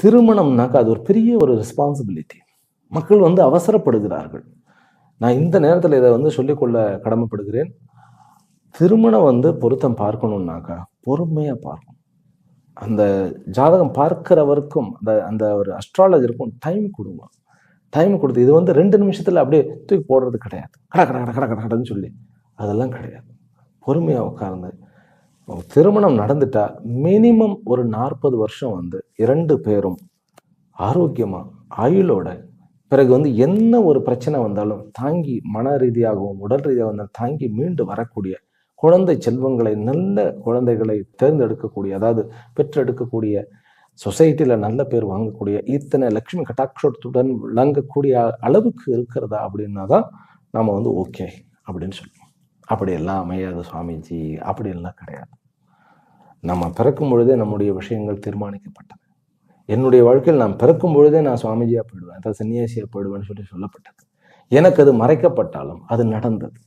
திருமணம்னாக்கா அது ஒரு பெரிய ஒரு ரெஸ்பான்சிபிலிட்டி. மக்கள் வந்து அவசரப்படுகிறார்கள். நான் இந்த நேரத்தில் இதை வந்து சொல்லிக்கொள்ள கடமைப்படுகிறேன். திருமணம் வந்து பொருத்தம் பார்க்கணும்னாக்கா பொறுமையாக பார்க்கணும். அந்த ஜாதகம் பார்க்கிறவருக்கும் அந்த அந்த ஒரு அஸ்ட்ராலஜருக்கும் டைம் கொடுங்க. டைம் கொடுத்து இது வந்து 2 நிமிஷத்தில் அப்படியே தூக்கி போடுறது கிடையாது. கட கட கட கட கட கடன்னு சொல்லி அதெல்லாம் கிடையாது. பொறுமையாக உட்கார்ந்து திருமணம் நடந்துட்டா மினிமம் ஒரு 40 வருஷம் வந்து 2 பேரும் ஆரோக்கியமாக ஆயுளோட பிறகு வந்து என்ன ஒரு பிரச்சனை வந்தாலும் தாங்கி மன ரீதியாகவும் உடல் ரீதியாக வந்தாலும் தாங்கி மீண்டு வரக்கூடிய குழந்தை செல்வங்களை நல்ல குழந்தைகளை தேர்ந்தெடுக்கக்கூடிய அதாவது பெற்றெடுக்கக்கூடிய சொசைட்டியில் நல்ல பேர் வாங்கக்கூடிய இத்தனை லக்ஷ்மி கட்டாட்சத்துடன் விளங்கக்கூடிய அளவுக்கு இருக்கிறதா அப்படின்னா தான் நாம் வந்து ஓகே அப்படின்னு சொல்லுவோம். அப்படியெல்லாம் அமையாது சுவாமிஜி, அப்படியெல்லாம் கிடையாது. நம்ம பிறக்கும் பொழுதே நம்முடைய விஷயங்கள் தீர்மானிக்கப்பட்டது. என்னுடைய வாழ்க்கையில் நான் பிறக்கும் பொழுதே நான் சுவாமிஜியாக போயிடுவேன், அதாவது சன்னியாசியாக போயிடுவேன்னு சொல்லி சொல்லப்பட்டது. எனக்கு அது மறைக்கப்பட்டாலும் அது நடந்தது.